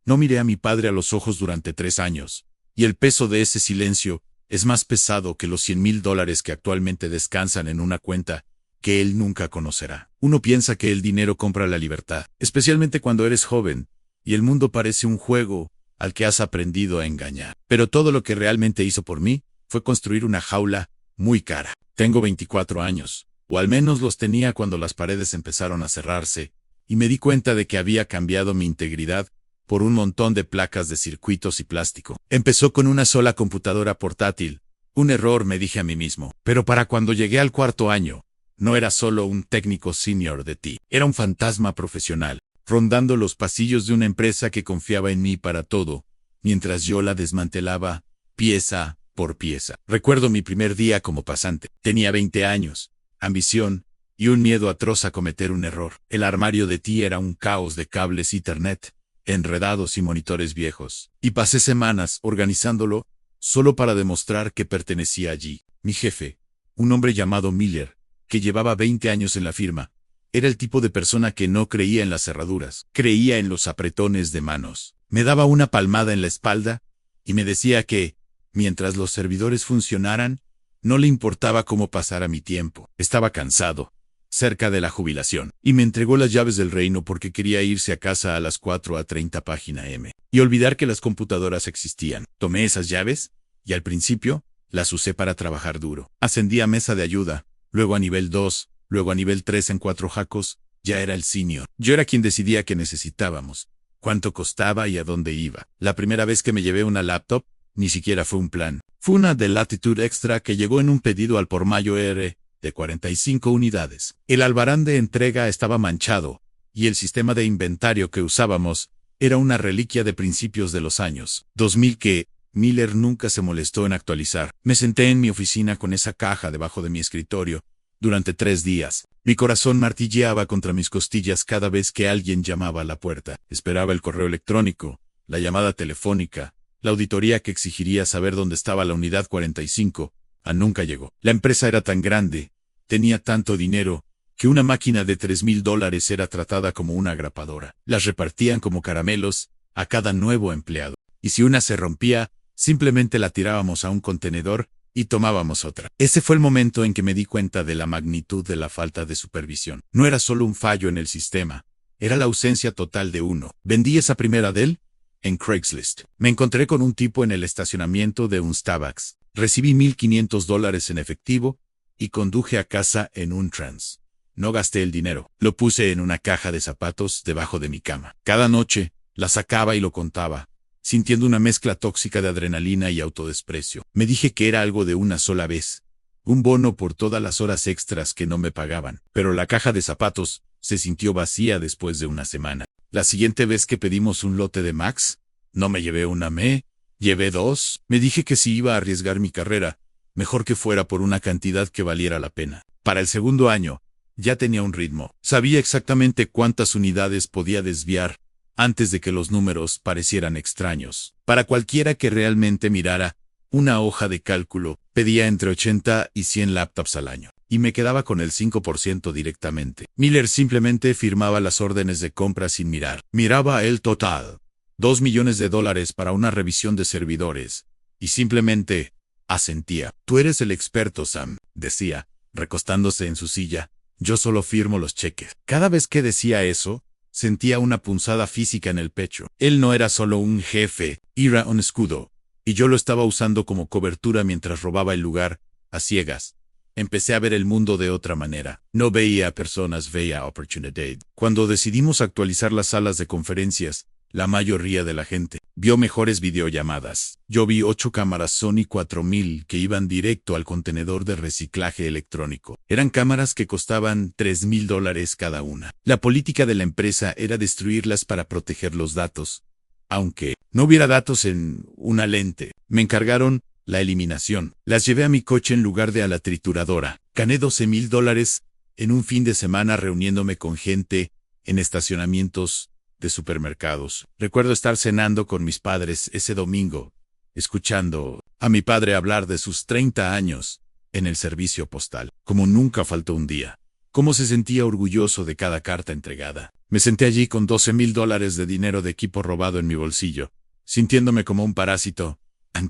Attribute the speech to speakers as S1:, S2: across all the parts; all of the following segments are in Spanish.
S1: No miré a mi padre a los ojos durante 3 años, y el peso de ese silencio es más pesado que los $100,000 que actualmente descansan en una cuenta que él nunca conocerá. Uno piensa que el dinero compra la libertad, especialmente cuando eres joven, y el mundo parece un juego al que has aprendido a engañar. Pero todo lo que realmente hizo por mí fue construir una jaula muy cara. Tengo 24 años, o al menos los tenía cuando las paredes empezaron a cerrarse, y me di cuenta de que había cambiado mi integridad por un montón de placas de circuitos y plástico. Empezó con una sola computadora portátil. Un error, me dije a mí mismo. Pero para cuando llegué al 4º año, no era solo un técnico senior de TI. Era un fantasma profesional, rondando los pasillos de una empresa que confiaba en mí para todo, mientras yo la desmantelaba pieza por pieza. Recuerdo mi primer día como pasante. Tenía 20 años, ambición y un miedo atroz a cometer un error. El armario de TI era un caos de cables Ethernet, enredados y monitores viejos, y pasé semanas organizándolo solo para demostrar que pertenecía allí. Mi jefe, un hombre llamado Miller, que llevaba 20 años en la firma, era el tipo de persona que no creía en las cerraduras, creía en los apretones de manos. Me daba una palmada en la espalda y me decía que, mientras los servidores funcionaran, no le importaba cómo pasara mi tiempo. Estaba cansado, cerca de la jubilación, y me entregó las llaves del reino porque quería irse a casa a las 4:30 página M. Y olvidar que las computadoras existían. Tomé esas llaves, y al principio, las usé para trabajar duro. Ascendí a mesa de ayuda, luego a nivel 2, luego a nivel 3 en 4 jacos, ya era el senior. Yo era quien decidía qué necesitábamos, cuánto costaba y a dónde iba. La primera vez que me llevé una laptop, ni siquiera fue un plan. Fue una de Latitude Extra que llegó en un pedido al por mayo de 45 unidades. El albarán de entrega estaba manchado, y el sistema de inventario que usábamos era una reliquia de principios de los años 2000 que Miller nunca se molestó en actualizar. Me senté en mi oficina con esa caja debajo de mi escritorio durante 3 días. Mi corazón martilleaba contra mis costillas cada vez que alguien llamaba a la puerta. Esperaba el correo electrónico, la llamada telefónica, la auditoría que exigiría saber dónde estaba la unidad 45. Nunca llegó. La empresa era tan grande, tenía tanto dinero, que una máquina de $3,000 era tratada como una agrapadora. Las repartían como caramelos a cada nuevo empleado. Y si una se rompía, simplemente la tirábamos a un contenedor y tomábamos otra. Ese fue el momento en que me di cuenta de la magnitud de la falta de supervisión. No era solo un fallo en el sistema, era la ausencia total de uno. Vendí esa primera Dell en Craigslist. Me encontré con un tipo en el estacionamiento de un Starbucks. Recibí $1,500 en efectivo y conduje a casa en un Trans. No gasté el dinero. Lo puse en una caja de zapatos debajo de mi cama. Cada noche la sacaba y lo contaba, sintiendo una mezcla tóxica de adrenalina y autodesprecio. Me dije que era algo de una sola vez, un bono por todas las horas extras que no me pagaban. Pero la caja de zapatos se sintió vacía después de una semana. La siguiente vez que pedimos un lote de Macs, no me llevé una llevé 2. Me dije que si iba a arriesgar mi carrera, mejor que fuera por una cantidad que valiera la pena. Para el 2º año, ya tenía un ritmo. Sabía exactamente cuántas unidades podía desviar antes de que los números parecieran extraños. Para cualquiera que realmente mirara una hoja de cálculo, pedía entre 80 y 100 laptops al año. Y me quedaba con el 5% directamente. Miller simplemente firmaba las órdenes de compra sin mirar. Miraba el total. $2 millones para una revisión de servidores. Y simplemente asentía. Tú eres el experto, Sam, decía, recostándose en su silla. Yo solo firmo los cheques. Cada vez que decía eso, sentía una punzada física en el pecho. Él no era solo un jefe, era un escudo. Y yo lo estaba usando como cobertura mientras robaba el lugar, a ciegas. Empecé a ver el mundo de otra manera. No veía a personas, veía oportunidad. Cuando decidimos actualizar las salas de conferencias, la mayoría de la gente vio mejores videollamadas. Yo vi 8 cámaras Sony 4000 que iban directo al contenedor de reciclaje electrónico. Eran cámaras que costaban $3,000 cada una. La política de la empresa era destruirlas para proteger los datos. Aunque no hubiera datos en una lente, me encargaron la eliminación. Las llevé a mi coche en lugar de a la trituradora. Gané $12,000 en un fin de semana reuniéndome con gente en estacionamientos de supermercados. Recuerdo estar cenando con mis padres ese domingo, escuchando a mi padre hablar de sus 30 años en el servicio postal. Como nunca faltó un día, cómo se sentía orgulloso de cada carta entregada. Me senté allí con $12,000 de dinero de equipo robado en mi bolsillo, sintiéndome como un parásito.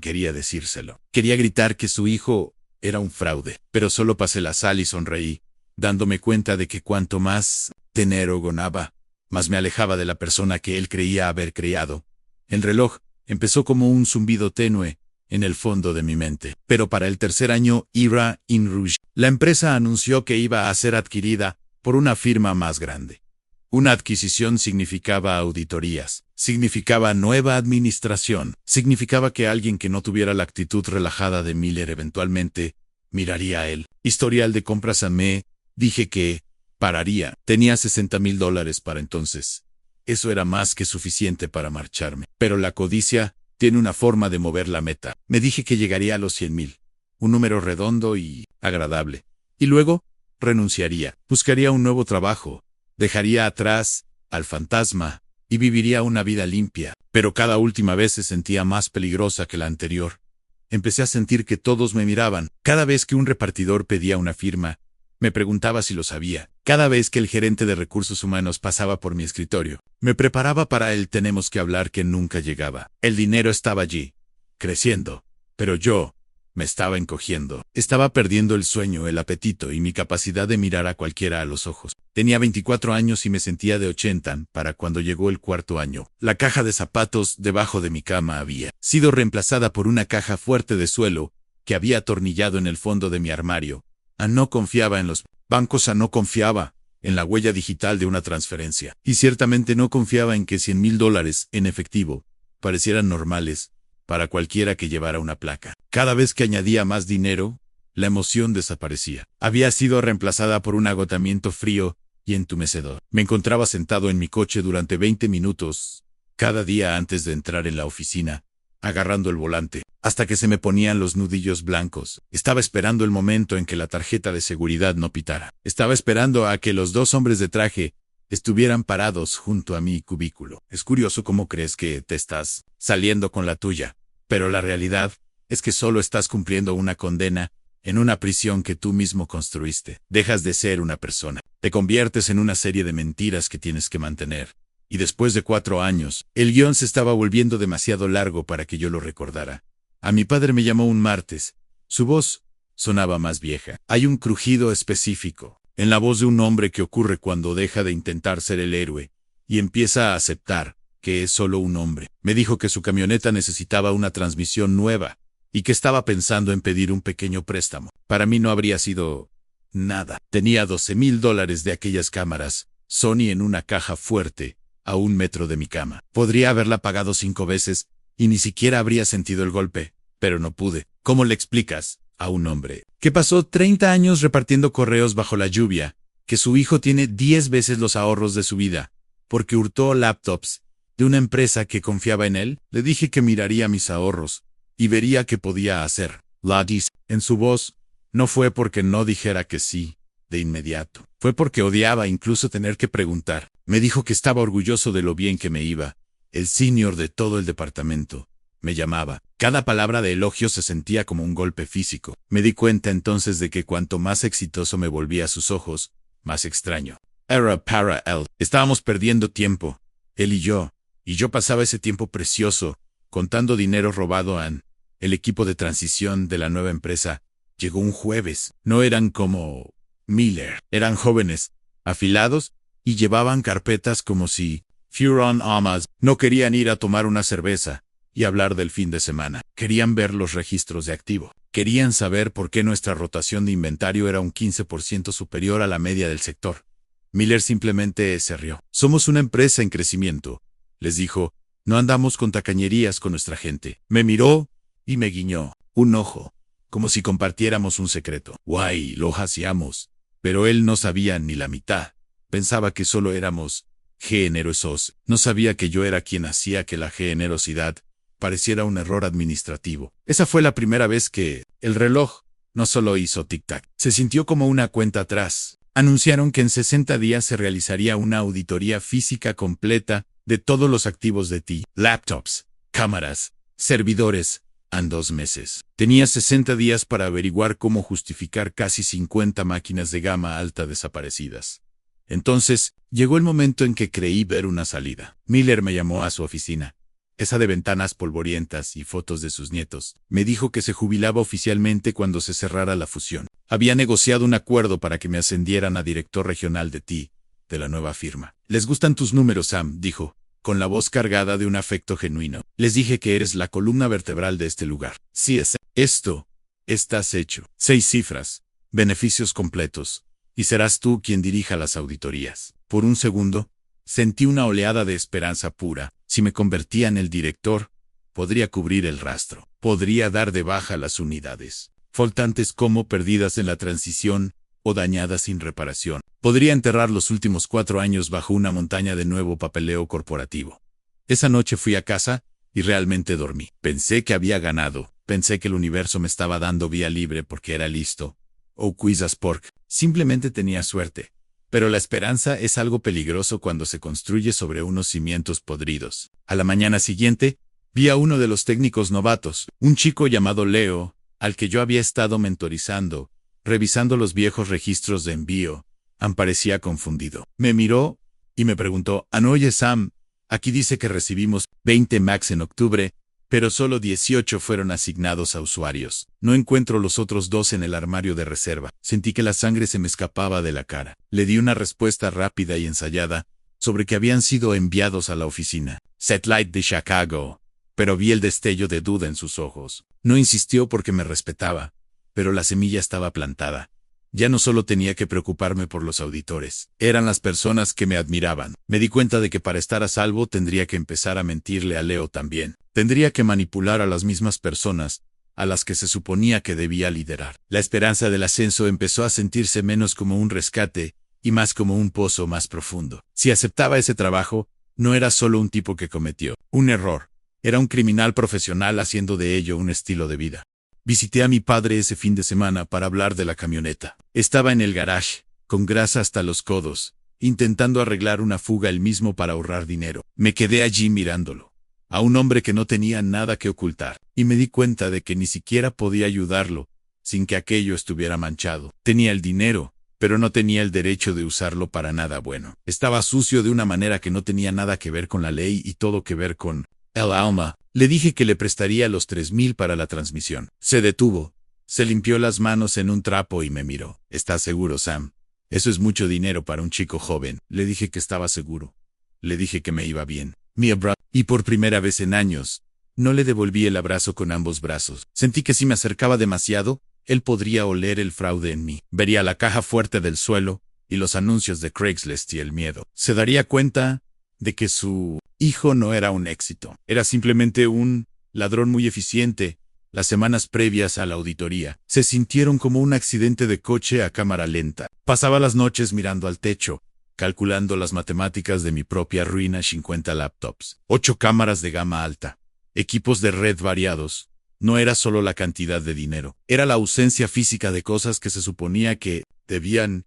S1: Quería decírselo. Quería gritar que su hijo era un fraude, pero solo pasé la sal y sonreí, dándome cuenta de que cuanto más dinero ganaba, más me alejaba de la persona que él creía haber creado. El reloj empezó como un zumbido tenue en el fondo de mi mente. Pero para el tercer año, Ira in Rouge, la empresa anunció que iba a ser adquirida por una firma más grande. Una adquisición significaba auditorías, significaba nueva administración, significaba que alguien que no tuviera la actitud relajada de Miller eventualmente miraría a él. Historial de compras a me, dije que pararía. Tenía $60,000 para entonces. Eso era más que suficiente para marcharme. Pero la codicia tiene una forma de mover la meta. Me dije que llegaría a los 100,000, un número redondo y agradable. Y luego renunciaría, buscaría un nuevo trabajo, dejaría atrás al fantasma y viviría una vida limpia. Pero cada última vez se sentía más peligrosa que la anterior. Empecé a sentir que todos me miraban. Cada vez que un repartidor pedía una firma, me preguntaba si lo sabía. Cada vez que el gerente de recursos humanos pasaba por mi escritorio, me preparaba para el tenemos que hablar que nunca llegaba. El dinero estaba allí, creciendo, pero yo me estaba encogiendo. Estaba perdiendo el sueño, el apetito y mi capacidad de mirar a cualquiera a los ojos. Tenía 24 años y me sentía de 80 para cuando llegó el cuarto año. La caja de zapatos debajo de mi cama había sido reemplazada por una caja fuerte de suelo que había atornillado en el fondo de mi armario. No confiaba en los bancos, no confiaba en la huella digital de una transferencia. Y ciertamente no confiaba en que $100,000 en efectivo parecieran normales para cualquiera que llevara una placa. Cada vez que añadía más dinero, la emoción desaparecía. Había sido reemplazada por un agotamiento frío y entumecedor. Me encontraba sentado en mi coche durante 20 minutos, cada día antes de entrar en la oficina, agarrando el volante, hasta que se me ponían los nudillos blancos. Estaba esperando el momento en que la tarjeta de seguridad no pitara. Estaba esperando a que los dos hombres de traje estuvieran parados junto a mi cubículo. Es curioso cómo crees que te estás saliendo con la tuya, pero la realidad es que solo estás cumpliendo una condena en una prisión que tú mismo construiste. Dejas de ser una persona. Te conviertes en una serie de mentiras que tienes que mantener. Y después de 4 años, el guión se estaba volviendo demasiado largo para que yo lo recordara. A mi padre me llamó un martes. Su voz sonaba más vieja. Hay un crujido específico en la voz de un hombre que ocurre cuando deja de intentar ser el héroe y empieza a aceptar que es solo un hombre. Me dijo que su camioneta necesitaba una transmisión nueva y que estaba pensando en pedir un pequeño préstamo. Para mí no habría sido nada. Tenía $12,000 de aquellas cámaras Sony en una caja fuerte a 1 metro de mi cama. Podría haberla pagado 5 veces y ni siquiera habría sentido el golpe, pero no pude. ¿Cómo le explicas a un hombre que pasó 30 años repartiendo correos bajo la lluvia que su hijo tiene 10 veces los ahorros de su vida porque hurtó laptops de una empresa que confiaba en él? Le dije que miraría mis ahorros y vería qué podía hacer. Ladis, en su voz, no fue porque no dijera que sí de inmediato. Fue porque odiaba incluso tener que preguntar. Me dijo que estaba orgulloso de lo bien que me iba. El senior de todo el departamento me llamaba. Cada palabra de elogio se sentía como un golpe físico. Me di cuenta entonces de que cuanto más exitoso me volvía a sus ojos, más extraño. Era para él. Estábamos perdiendo tiempo, él y yo pasaba ese tiempo precioso contando dinero robado a el equipo de transición de la nueva empresa. Llegó un jueves. No eran como Miller. Eran jóvenes, afilados, y llevaban carpetas como si fueran amas. No querían ir a tomar una cerveza y hablar del fin de semana. Querían ver los registros de activo. Querían saber por qué nuestra rotación de inventario era un 15% superior a la media del sector. Miller simplemente se rió. Somos una empresa en crecimiento, les dijo. No andamos con tacañerías con nuestra gente. Me miró y me guiñó un ojo, como si compartiéramos un secreto. Guay, lo hacíamos. Pero él no sabía ni la mitad. Pensaba que solo éramos generosos. No sabía que yo era quien hacía que la generosidad pareciera un error administrativo. Esa fue la primera vez que el reloj no solo hizo tic-tac. Se sintió como una cuenta atrás. Anunciaron que en 60 días se realizaría una auditoría física completa de todos los activos de ti. Laptops, cámaras, servidores, en 2 meses. Tenía 60 días para averiguar cómo justificar casi 50 máquinas de gama alta desaparecidas. Entonces, llegó el momento en que creí ver una salida. Miller me llamó a su oficina, esa de ventanas polvorientas y fotos de sus nietos. Me dijo que se jubilaba oficialmente cuando se cerrara la fusión. Había negociado un acuerdo para que me ascendieran a director regional de la nueva firma. «Les gustan tus números, Sam», dijo, con la voz cargada de un afecto genuino. «Les dije que eres la columna vertebral de este lugar. Sí, esto estás hecho. 6 cifras, beneficios completos, y serás tú quien dirija las auditorías». Por un segundo, sentí una oleada de esperanza pura. Si me convertía en el director, podría cubrir el rastro. Podría dar de baja las unidades faltantes como perdidas en la transición o dañadas sin reparación. Podría enterrar los últimos 4 años bajo una montaña de nuevo papeleo corporativo. Esa noche fui a casa y realmente dormí. Pensé que había ganado. Pensé que el universo me estaba dando vía libre porque era listo. O quizás porque simplemente tenía suerte. Pero la esperanza es algo peligroso cuando se construye sobre unos cimientos podridos. A la mañana siguiente, vi a uno de los técnicos novatos, un chico llamado Leo, al que yo había estado mentorizando, revisando los viejos registros de envío. Parecía confundido. Me miró y me preguntó: «Oye, Sam, aquí dice que recibimos 20 Macs en octubre, pero solo 18 fueron asignados a usuarios. No encuentro los otros 2 en el armario de reserva». Sentí que la sangre se me escapaba de la cara. Le di una respuesta rápida y ensayada sobre que habían sido enviados a la oficina Satellite de Chicago, pero vi el destello de duda en sus ojos. No insistió porque me respetaba, pero la semilla estaba plantada. Ya no solo tenía que preocuparme por los auditores, eran las personas que me admiraban. Me di cuenta de que para estar a salvo tendría que empezar a mentirle a Leo también. Tendría que manipular a las mismas personas a las que se suponía que debía liderar. La esperanza del ascenso empezó a sentirse menos como un rescate y más como un pozo más profundo. Si aceptaba ese trabajo, no era solo un tipo que cometió un error. Era un criminal profesional haciendo de ello un estilo de vida. Visité a mi padre ese fin de semana para hablar de la camioneta. Estaba en el garage, con grasa hasta los codos, intentando arreglar una fuga él mismo para ahorrar dinero. Me quedé allí mirándolo, a un hombre que no tenía nada que ocultar, y me di cuenta de que ni siquiera podía ayudarlo sin que aquello estuviera manchado. Tenía el dinero, pero no tenía el derecho de usarlo para nada bueno. Estaba sucio de una manera que no tenía nada que ver con la ley y todo que ver con el alma. Le dije que le prestaría los 3,000 para la transmisión. Se detuvo, se limpió las manos en un trapo y me miró. «¿Estás seguro, Sam? Eso es mucho dinero para un chico joven». Le dije que estaba seguro. Le dije que me iba bien. Y por primera vez en años, no le devolví el abrazo con ambos brazos. Sentí que si me acercaba demasiado, él podría oler el fraude en mí. Vería la caja fuerte del suelo y los anuncios de Craigslist y el miedo. Se daría cuenta de que su hijo no era un éxito. Era simplemente un ladrón muy eficiente. Las semanas previas a la auditoría se sintieron como un accidente de coche a cámara lenta. Pasaba las noches mirando al techo, calculando las matemáticas de mi propia ruina. 50 laptops, 8 cámaras de gama alta, equipos de red variados. No era solo la cantidad de dinero, era la ausencia física de cosas que se suponía que debían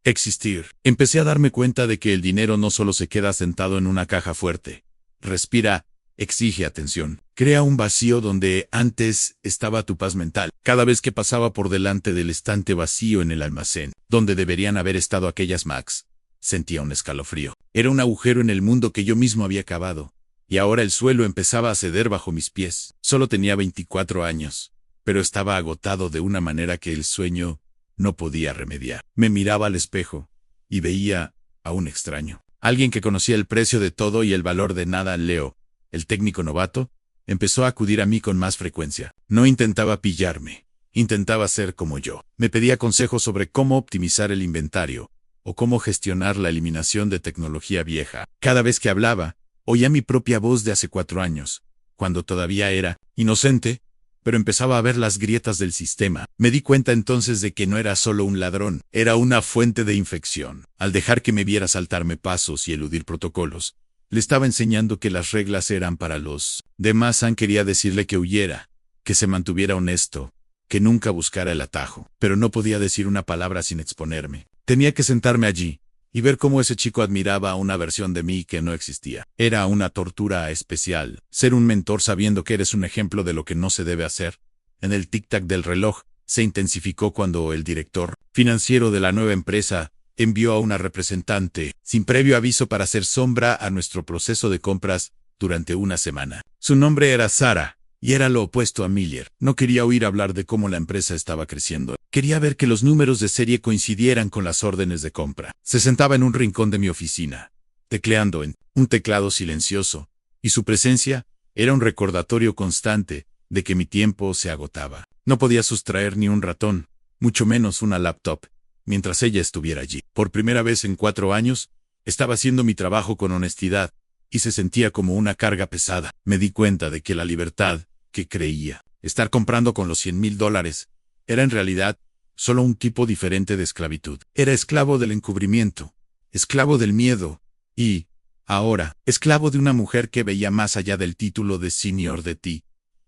S1: existir. Empecé a darme cuenta de que el dinero no solo se queda sentado en una caja fuerte. Respira, exige atención. Crea un vacío donde antes estaba tu paz mental. Cada vez que pasaba por delante del estante vacío en el almacén, donde deberían haber estado aquellas Macs, sentía un escalofrío. Era un agujero en el mundo que yo mismo había cavado. Y ahora el suelo empezaba a ceder bajo mis pies. Solo tenía 24 años, pero estaba agotado de una manera que el sueño no podía remediar. Me miraba al espejo y veía a un extraño. Alguien que conocía el precio de todo y el valor de nada. Leo, el técnico novato, empezó a acudir a mí con más frecuencia. No intentaba pillarme, intentaba ser como yo. Me pedía consejos sobre cómo optimizar el inventario o cómo gestionar la eliminación de tecnología vieja. Cada vez que hablaba, oía mi propia voz de hace 4 años, cuando todavía era inocente, pero empezaba a ver las grietas del sistema. Me di cuenta entonces de que no era solo un ladrón, era una fuente de infección. Al dejar que me viera saltarme pasos y eludir protocolos, le estaba enseñando que las reglas eran para los demás. Quería decirle que huyera, que se mantuviera honesto, que nunca buscara el atajo, pero no podía decir una palabra sin exponerme. Tenía que sentarme allí y ver cómo ese chico admiraba a una versión de mí que no existía. Era una tortura especial. Ser un mentor sabiendo que eres un ejemplo de lo que no se debe hacer. En el tic-tac del reloj se intensificó cuando el director financiero de la nueva empresa envió a una representante sin previo aviso para hacer sombra a nuestro proceso de compras durante una semana. Su nombre era Sara, y era lo opuesto a Miller. No quería oír hablar de cómo la empresa estaba creciendo. Quería ver que los números de serie coincidieran con las órdenes de compra. Se sentaba en un rincón de mi oficina, tecleando en un teclado silencioso, y su presencia era un recordatorio constante de que mi tiempo se agotaba. No podía sustraer ni un ratón, mucho menos una laptop, mientras ella estuviera allí. Por primera vez en 4 años, estaba haciendo mi trabajo con honestidad, y se sentía como una carga pesada. Me di cuenta de que la libertad que creía estar comprando con los $100,000 era en realidad solo un tipo diferente de esclavitud. Era esclavo del encubrimiento, esclavo del miedo, y, ahora, esclavo de una mujer que veía más allá del título de senior de ti,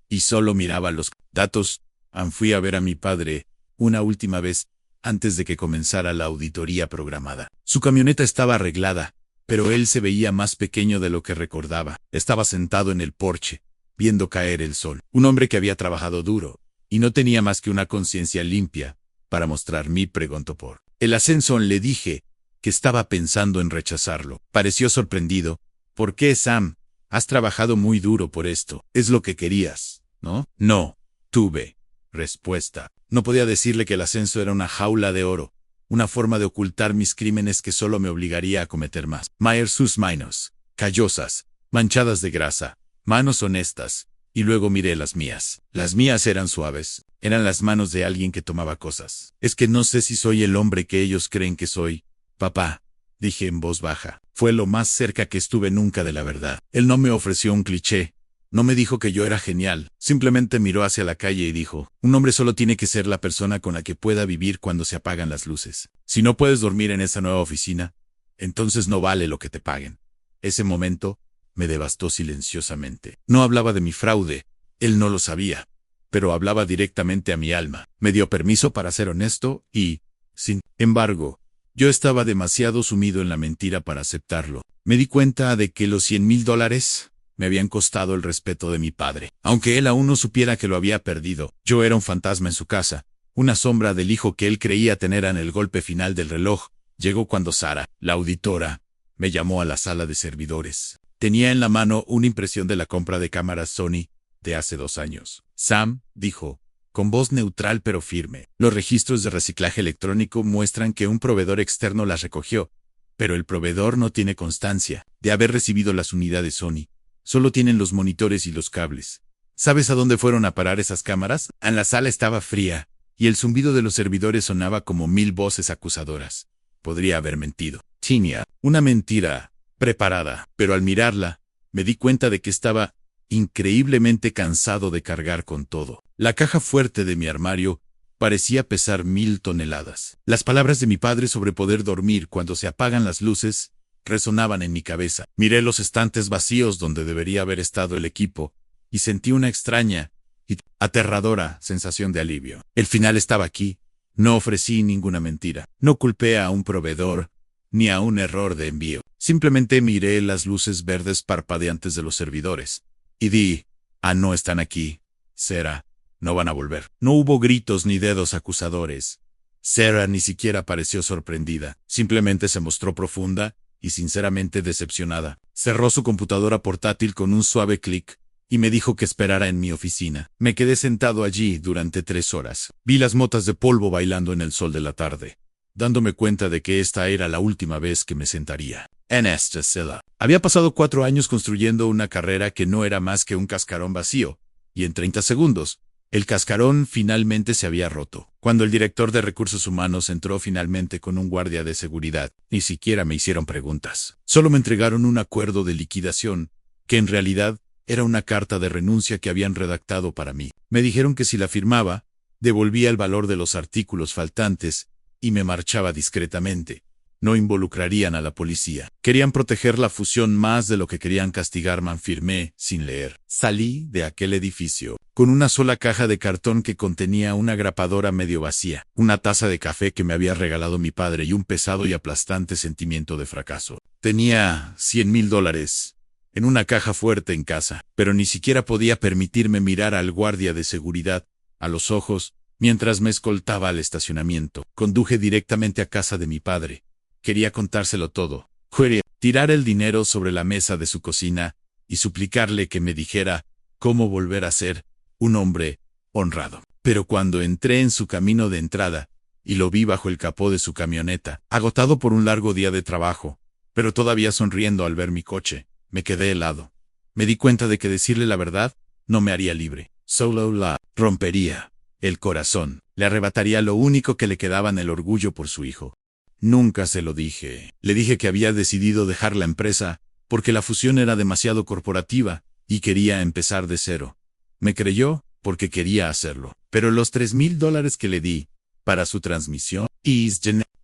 S1: y solo miraba los datos. Fui a ver a mi padre una última vez antes de que comenzara la auditoría programada. Su camioneta estaba arreglada, pero él se veía más pequeño de lo que recordaba. Estaba sentado en el porche, viendo caer el sol. Un hombre que había trabajado duro, y no tenía más que una conciencia limpia para mostrar. Me preguntó por el ascenso. Le dije que estaba pensando en rechazarlo. Pareció sorprendido. ¿Por qué, Sam? Has trabajado muy duro por esto. Es lo que querías, ¿no? No. Tuve respuesta. No podía decirle que el ascenso era una jaula de oro, una forma de ocultar mis crímenes que solo me obligaría a cometer más. Myers sus manos, callosas, manchadas de grasa, manos honestas, y luego miré las mías. Las mías eran suaves, eran las manos de alguien que tomaba cosas. Es que no sé si soy el hombre que ellos creen que soy, papá, dije en voz baja. Fue lo más cerca que estuve nunca de la verdad. Él no me ofreció un cliché. No me dijo que yo era genial, simplemente miró hacia la calle y dijo, un hombre solo tiene que ser la persona con la que pueda vivir cuando se apagan las luces. Si no puedes dormir en esa nueva oficina, entonces no vale lo que te paguen. Ese momento me devastó silenciosamente. No hablaba de mi fraude, él no lo sabía, pero hablaba directamente a mi alma. Me dio permiso para ser honesto y, sin embargo, yo estaba demasiado sumido en la mentira para aceptarlo. Me di cuenta de que los $100,000 me habían costado el respeto de mi padre. Aunque él aún no supiera que lo había perdido, yo era un fantasma en su casa, una sombra del hijo que él creía tener. En el golpe final del reloj llegó cuando Sara, la auditora, me llamó a la sala de servidores. Tenía en la mano una impresión de la compra de cámaras Sony de hace 2 años. Sam, dijo, con voz neutral pero firme, los registros de reciclaje electrónico muestran que un proveedor externo las recogió, pero el proveedor no tiene constancia de haber recibido las unidades Sony. Solo tienen los monitores y los cables. ¿Sabes a dónde fueron a parar esas cámaras? En la sala estaba fría, y el zumbido de los servidores sonaba como 1000 voces acusadoras. Podría haber mentido. Tenía una mentira preparada, pero al mirarla, me di cuenta de que estaba increíblemente cansado de cargar con todo. La caja fuerte de mi armario parecía pesar 1000 toneladas. Las palabras de mi padre sobre poder dormir cuando se apagan las luces resonaban en mi cabeza. Miré los estantes vacíos donde debería haber estado el equipo, y sentí una extraña y aterradora sensación de alivio. El final estaba aquí. No ofrecí ninguna mentira. No culpé a un proveedor, ni a un error de envío. Simplemente miré las luces verdes parpadeantes de los servidores, y di, no están aquí, Sarah, no van a volver. No hubo gritos ni dedos acusadores. Sarah ni siquiera pareció sorprendida. Simplemente se mostró profunda y sinceramente decepcionada. Cerró su computadora portátil con un suave clic y me dijo que esperara en mi oficina. Me quedé sentado allí durante 3 horas. Vi las motas de polvo bailando en el sol de la tarde, dándome cuenta de que esta era la última vez que me sentaría en esta sala. Había pasado 4 años construyendo una carrera que no era más que un cascarón vacío, y en 30 segundos, el cascarón finalmente se había roto. Cuando el director de recursos humanos entró finalmente con un guardia de seguridad, ni siquiera me hicieron preguntas. Solo me entregaron un acuerdo de liquidación, que en realidad era una carta de renuncia que habían redactado para mí. Me dijeron que si la firmaba, devolvía el valor de los artículos faltantes y me marchaba discretamente. No involucrarían a la policía. Querían proteger la fusión más de lo que querían castigarme. Firmé sin leer. Salí de aquel edificio con una sola caja de cartón que contenía una grapadora medio vacía, una taza de café que me había regalado mi padre y un pesado y aplastante sentimiento de fracaso. Tenía $100,000 en una caja fuerte en casa, pero ni siquiera podía permitirme mirar al guardia de seguridad a los ojos mientras me escoltaba al estacionamiento. Conduje directamente a casa de mi padre. Quería contárselo todo. Quería tirar el dinero sobre la mesa de su cocina y suplicarle que me dijera cómo volver a ser un hombre honrado. Pero cuando entré en su camino de entrada y lo vi bajo el capó de su camioneta, agotado por un largo día de trabajo, pero todavía sonriendo al ver mi coche, me quedé helado. Me di cuenta de que decirle la verdad no me haría libre. Solo la rompería el corazón. Le arrebataría lo único que le quedaba en el orgullo por su hijo. Nunca se lo dije. Le dije que había decidido dejar la empresa porque la fusión era demasiado corporativa y quería empezar de cero. Me creyó porque quería hacerlo. Pero los $3,000 que le di para su transmisión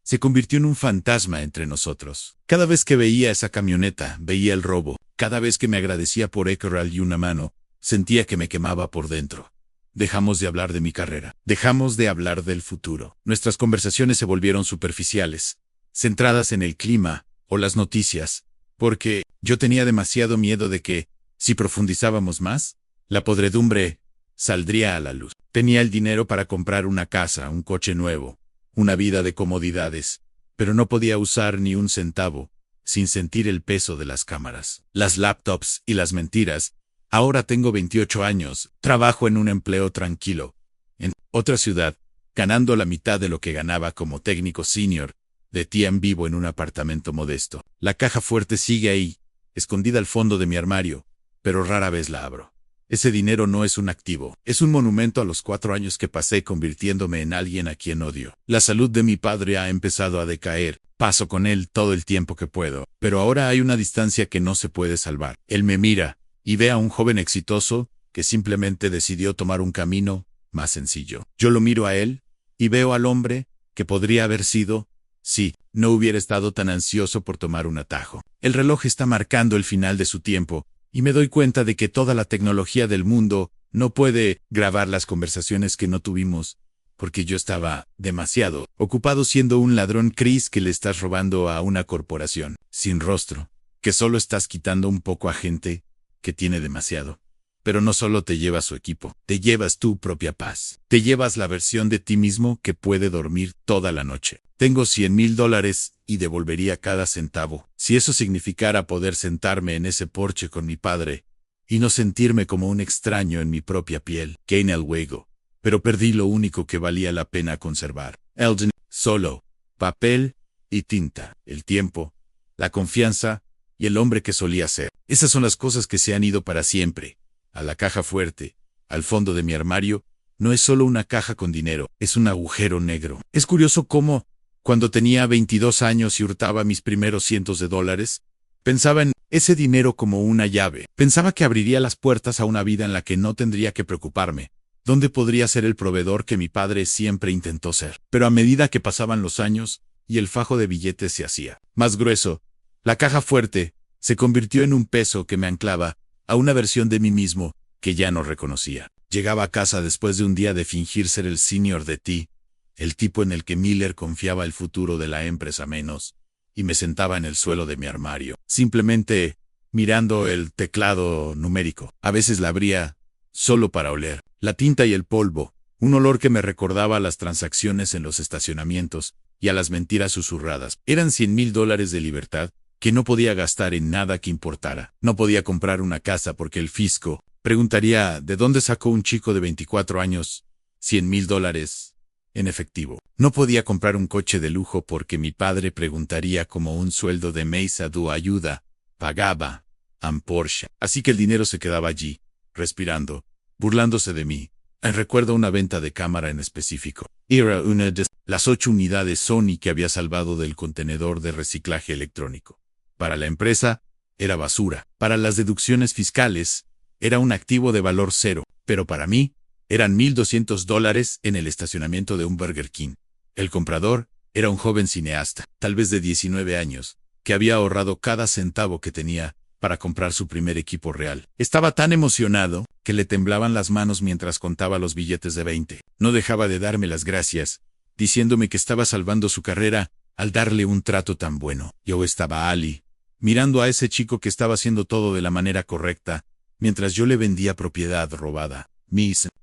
S1: se convirtió en un fantasma entre nosotros. Cada vez que veía esa camioneta, veía el robo. Cada vez que me agradecía por Ecoral y una mano, sentía que me quemaba por dentro. Dejamos de hablar de mi carrera. Dejamos de hablar del futuro. Nuestras conversaciones se volvieron superficiales, centradas en el clima o las noticias, porque yo tenía demasiado miedo de que, si profundizábamos más, la podredumbre saldría a la luz. Tenía el dinero para comprar una casa, un coche nuevo, una vida de comodidades, pero no podía usar ni un centavo sin sentir el peso de las cámaras, las laptops y las mentiras. Ahora tengo 28 años, trabajo en un empleo tranquilo, en otra ciudad, ganando la mitad de lo que ganaba como técnico senior, de TM vivo en un apartamento modesto. La caja fuerte sigue ahí, escondida al fondo de mi armario, pero rara vez la abro. Ese dinero no es un activo, es un monumento a los 4 años que pasé convirtiéndome en alguien a quien odio. La salud de mi padre ha empezado a decaer, paso con él todo el tiempo que puedo, pero ahora hay una distancia que no se puede salvar. Él me mira y ve a un joven exitoso que simplemente decidió tomar un camino más sencillo. Yo lo miro a él y veo al hombre que podría haber sido si no hubiera estado tan ansioso por tomar un atajo. El reloj está marcando el final de su tiempo y me doy cuenta de que toda la tecnología del mundo no puede grabar las conversaciones que no tuvimos, porque yo estaba demasiado ocupado siendo un ladrón Chris que le estás robando a una corporación sin rostro, que solo estás quitando un poco a gente que tiene demasiado. Pero no solo te llevas su equipo, te llevas tu propia paz. Te llevas la versión de ti mismo que puede dormir toda la noche. Tengo $100,000 y devolvería cada centavo. Si eso significara poder sentarme en ese porche con mi padre y no sentirme como un extraño en mi propia piel. Gané el juego, pero perdí lo único que valía la pena conservar. Elgin, solo, papel y tinta, el tiempo, la confianza y el hombre que solía ser. Esas son las cosas que se han ido para siempre. A la caja fuerte, al fondo de mi armario, no es solo una caja con dinero, es un agujero negro. Es curioso cómo, cuando tenía 22 años y hurtaba mis primeros cientos de dólares, pensaba en ese dinero como una llave. Pensaba que abriría las puertas a una vida en la que no tendría que preocuparme, donde podría ser el proveedor que mi padre siempre intentó ser. Pero a medida que pasaban los años y el fajo de billetes se hacía más grueso, la caja fuerte se convirtió en un peso que me anclaba a una versión de mí mismo que ya no reconocía. Llegaba a casa después de un día de fingir ser el senior de ti, el tipo en el que Miller confiaba el futuro de la empresa menos, y me sentaba en el suelo de mi armario, simplemente mirando el teclado numérico. A veces la abría solo para oler la tinta y el polvo, un olor que me recordaba a las transacciones en los estacionamientos y a las mentiras susurradas. Eran $100,000 de libertad que no podía gastar en nada que importara. No podía comprar una casa porque el fisco preguntaría de dónde sacó un chico de 24 años $100,000 en efectivo. No podía comprar un coche de lujo porque mi padre preguntaría cómo un sueldo de Mesa du ayuda pagaba a Porsche. Así que el dinero se quedaba allí, respirando, burlándose de mí. Recuerdo una venta de cámara en específico. Era una de las 8 unidades Sony que había salvado del contenedor de reciclaje electrónico. Para la empresa, era basura. Para las deducciones fiscales, era un activo de valor cero. Pero para mí, eran $1,200 en el estacionamiento de un Burger King. El comprador era un joven cineasta, tal vez de 19 años, que había ahorrado cada centavo que tenía para comprar su primer equipo real. Estaba tan emocionado que le temblaban las manos mientras contaba los billetes de 20. No dejaba de darme las gracias, diciéndome que estaba salvando su carrera al darle un trato tan bueno. Yo estaba Ali, mirando a ese chico que estaba haciendo todo de la manera correcta, mientras yo le vendía propiedad robada.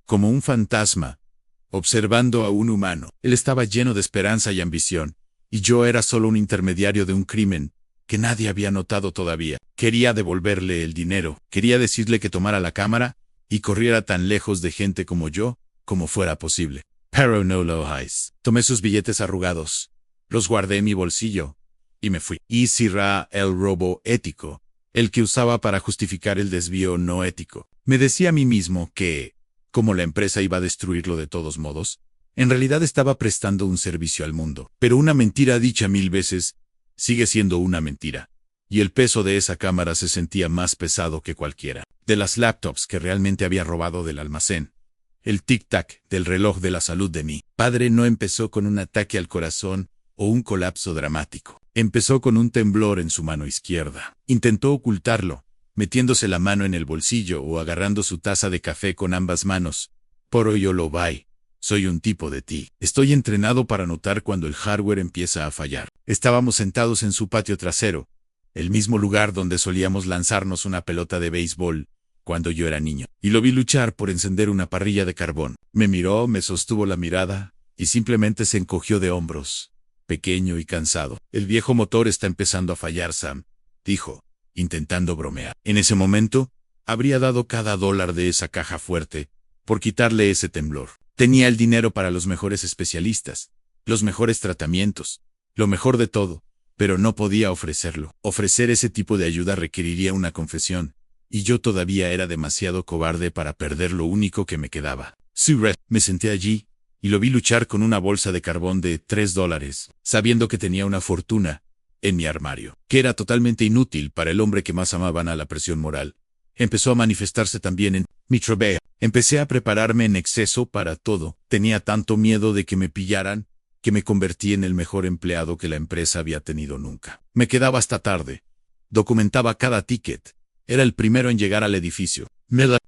S1: Como un fantasma, observando a un humano. Él estaba lleno de esperanza y ambición, y yo era solo un intermediario de un crimen que nadie había notado todavía. Quería devolverle el dinero, quería decirle que tomara la cámara y corriera tan lejos de gente como yo, como fuera posible. Pero no lo hice. Tomé sus billetes arrugados, los guardé en mi bolsillo, y me fui. Y Sirra, el robo ético, el que usaba para justificar el desvío no ético. Me decía a mí mismo que, como la empresa iba a destruirlo de todos modos, en realidad estaba prestando un servicio al mundo. Pero una mentira dicha 1000 veces sigue siendo una mentira. Y el peso de esa cámara se sentía más pesado que cualquiera de las laptops que realmente había robado del almacén. El tic-tac del reloj de la salud de mi padre no empezó con un ataque al corazón o un colapso dramático. Empezó con un temblor en su mano izquierda. Intentó ocultarlo, metiéndose la mano en el bolsillo o agarrando su taza de café con ambas manos. Por yo lo vai. Soy un tipo de ti. Estoy entrenado para notar cuando el hardware empieza a fallar. Estábamos sentados en su patio trasero, el mismo lugar donde solíamos lanzarnos una pelota de béisbol cuando yo era niño, y lo vi luchar por encender una parrilla de carbón. Me miró, me sostuvo la mirada, y simplemente se encogió de hombros, pequeño y cansado. El viejo motor está empezando a fallar, Sam, dijo, intentando bromear. En ese momento, habría dado cada dólar de esa caja fuerte por quitarle ese temblor. Tenía el dinero para los mejores especialistas, los mejores tratamientos, lo mejor de todo, pero no podía ofrecerlo. Ofrecer ese tipo de ayuda requeriría una confesión, y yo todavía era demasiado cobarde para perder lo único que me quedaba. Me senté allí, y lo vi luchar con una bolsa de carbón de $3, sabiendo que tenía una fortuna en mi armario, que era totalmente inútil para el hombre que más amaban a la presión moral. Empezó a manifestarse también en mi trabajo. Empecé a prepararme en exceso para todo. Tenía tanto miedo de que me pillaran, que me convertí en el mejor empleado que la empresa había tenido nunca. Me quedaba hasta tarde. Documentaba cada ticket. Era el primero en llegar al edificio.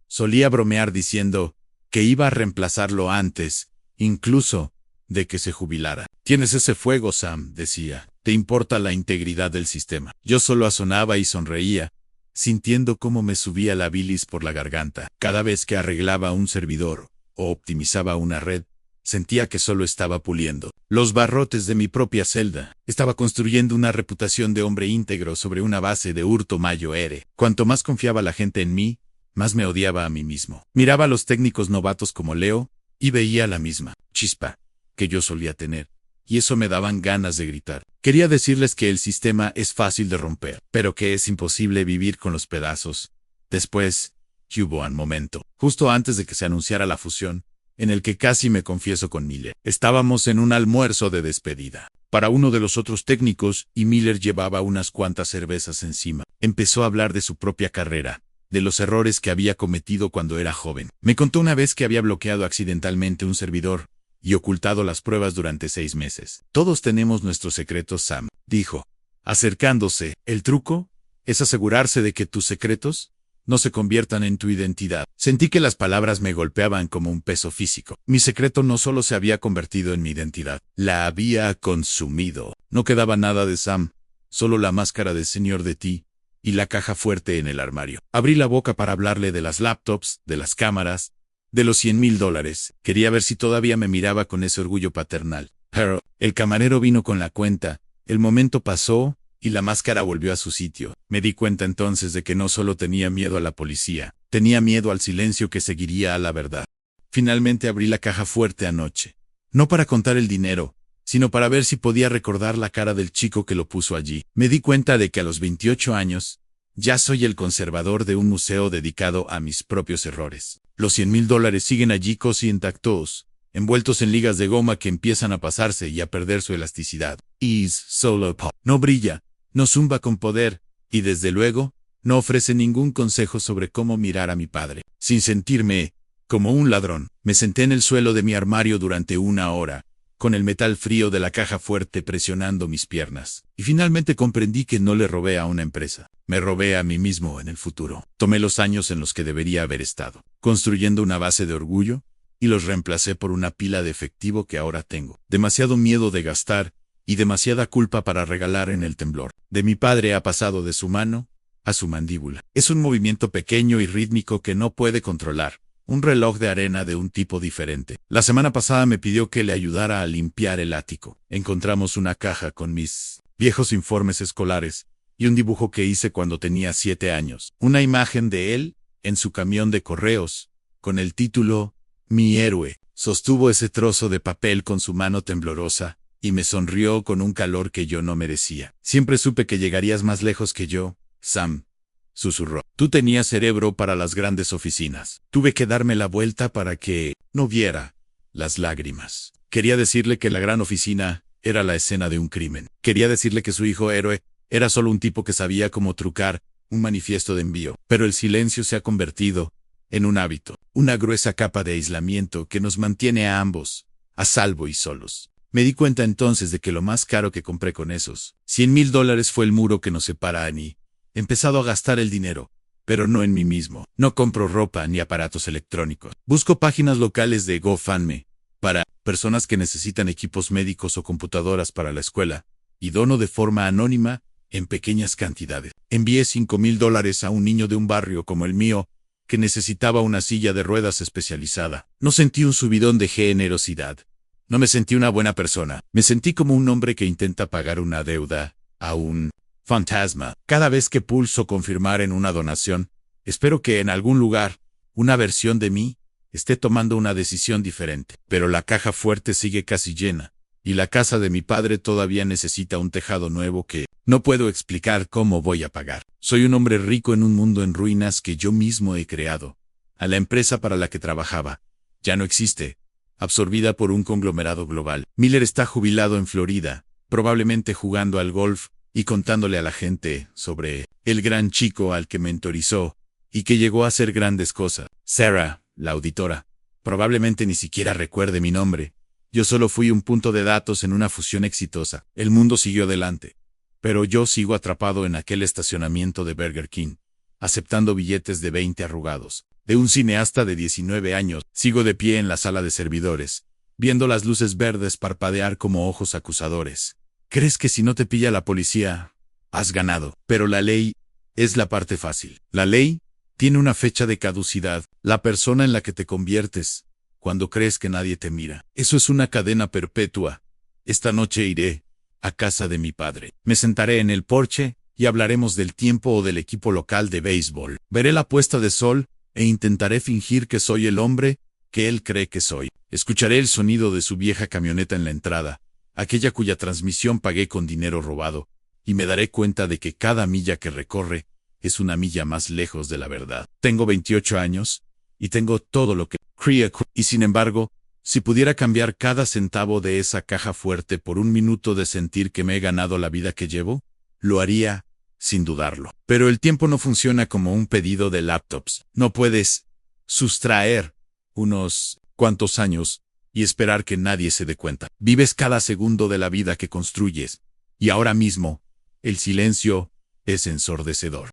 S1: Solía bromear diciendo que iba a reemplazarlo antes, incluso, de que se jubilara. Tienes ese fuego, Sam, decía. Te importa la integridad del sistema. Yo solo asonaba y sonreía, sintiendo cómo me subía la bilis por la garganta. Cada vez que arreglaba un servidor o optimizaba una red, sentía que solo estaba puliendo los barrotes de mi propia celda. Estaba construyendo una reputación de hombre íntegro sobre una base de hurto mayor. Cuanto más confiaba la gente en mí, más me odiaba a mí mismo. Miraba a los técnicos novatos como Leo y veía la misma chispa que yo solía tener, y eso me daban ganas de gritar. Quería decirles que el sistema es fácil de romper, pero que es imposible vivir con los pedazos. Después, hubo un momento, justo antes de que se anunciara la fusión, en el que casi me confieso con Miller. Estábamos en un almuerzo de despedida para uno de los otros técnicos y Miller llevaba unas cuantas cervezas encima. Empezó a hablar de su propia carrera, de los errores que había cometido cuando era joven. Me contó una vez que había bloqueado accidentalmente un servidor y ocultado las pruebas durante 6 meses. Todos tenemos nuestros secretos, Sam, dijo, acercándose. El truco es asegurarse de que tus secretos no se conviertan en tu identidad. Sentí que las palabras me golpeaban como un peso físico. Mi secreto no solo se había convertido en mi identidad, la había consumido. No quedaba nada de Sam, solo la máscara de señor de ti y la caja fuerte en el armario. Abrí la boca para hablarle de las laptops, de las cámaras, de los $100,000. Quería ver si todavía me miraba con ese orgullo paternal. Pero el camarero vino con la cuenta. El momento pasó y la máscara volvió a su sitio. Me di cuenta entonces de que no solo tenía miedo a la policía, tenía miedo al silencio que seguiría a la verdad. Finalmente abrí la caja fuerte anoche. No para contar el dinero, sino para ver si podía recordar la cara del chico que lo puso allí. Me di cuenta de que a los 28 años, ya soy el conservador de un museo dedicado a mis propios errores. Los $100,000 siguen allí casi intactos, envueltos en ligas de goma que empiezan a pasarse y a perder su elasticidad. Is solo pop. No brilla, no zumba con poder, y desde luego, no ofrece ningún consejo sobre cómo mirar a mi padre. Sin sentirme como un ladrón, me senté en el suelo de mi armario durante 1 hora, con el metal frío de la caja fuerte presionando mis piernas, y finalmente comprendí que no le robé a una empresa. Me robé a mí mismo en el futuro. Tomé los años en los que debería haber estado construyendo una base de orgullo, y los reemplacé por una pila de efectivo que ahora tengo. Demasiado miedo de gastar y demasiada culpa para regalar en el temblor. De mi padre ha pasado de su mano a su mandíbula. Es un movimiento pequeño y rítmico que no puede controlar. Un reloj de arena de un tipo diferente. La semana pasada me pidió que le ayudara a limpiar el ático. Encontramos una caja con mis viejos informes escolares y un dibujo que hice cuando tenía 7 años. Una imagen de él en su camión de correos, con el título Mi héroe. Sostuvo ese trozo de papel con su mano temblorosa y me sonrió con un calor que yo no merecía. Siempre supe que llegarías más lejos que yo, Sam, susurró. Tú tenías cerebro para las grandes oficinas. Tuve que darme la vuelta para que no viera las lágrimas. Quería decirle que la gran oficina era la escena de un crimen. Quería decirle que su hijo héroe era solo un tipo que sabía cómo trucar un manifiesto de envío. Pero el silencio se ha convertido en un hábito, una gruesa capa de aislamiento que nos mantiene a ambos a salvo y solos. Me di cuenta entonces de que lo más caro que compré con esos $100,000 fue el muro que nos separa a mí. He empezado a gastar el dinero, pero no en mí mismo. No compro ropa ni aparatos electrónicos. Busco páginas locales de GoFundMe para personas que necesitan equipos médicos o computadoras para la escuela, y dono de forma anónima en pequeñas cantidades. Envié $5,000 a un niño de un barrio como el mío que necesitaba una silla de ruedas especializada. No sentí un subidón de generosidad. No me sentí una buena persona. Me sentí como un hombre que intenta pagar una deuda a un fantasma. Cada vez que pulso confirmar en una donación, espero que en algún lugar, una versión de mí esté tomando una decisión diferente. Pero la caja fuerte sigue casi llena, y la casa de mi padre todavía necesita un tejado nuevo que no puedo explicar cómo voy a pagar. Soy un hombre rico en un mundo en ruinas que yo mismo he creado. A la empresa para la que trabajaba ya no existe, absorbida por un conglomerado global. Miller está jubilado en Florida, probablemente jugando al golf y contándole a la gente sobre el gran chico al que mentorizó y que llegó a hacer grandes cosas. Sarah, la auditora, probablemente ni siquiera recuerde mi nombre. Yo solo fui un punto de datos en una fusión exitosa. El mundo siguió adelante, pero yo sigo atrapado en aquel estacionamiento de Burger King, aceptando billetes de 20 arrugados. De un cineasta de 19 años, sigo de pie en la sala de servidores, viendo las luces verdes parpadear como ojos acusadores. ¿Crees que si no te pilla la policía, has ganado? Pero la ley es la parte fácil. La ley tiene una fecha de caducidad, la persona en la que te conviertes cuando crees que nadie te mira. Eso es una cadena perpetua. Esta noche iré a casa de mi padre. Me sentaré en el porche y hablaremos del tiempo o del equipo local de béisbol. Veré la puesta de sol e intentaré fingir que soy el hombre que él cree que soy. Escucharé el sonido de su vieja camioneta en la entrada, aquella cuya transmisión pagué con dinero robado, y me daré cuenta de que cada milla que recorre es una milla más lejos de la verdad. Tengo 28 años y tengo todo lo que creía, y sin embargo, si pudiera cambiar cada centavo de esa caja fuerte por un minuto de sentir que me he ganado la vida que llevo, lo haría sin dudarlo. Pero el tiempo no funciona como un pedido de laptops. No puedes sustraer unos cuantos años y esperar que nadie se dé cuenta. Vives cada segundo de la vida que construyes, y ahora mismo, el silencio es ensordecedor.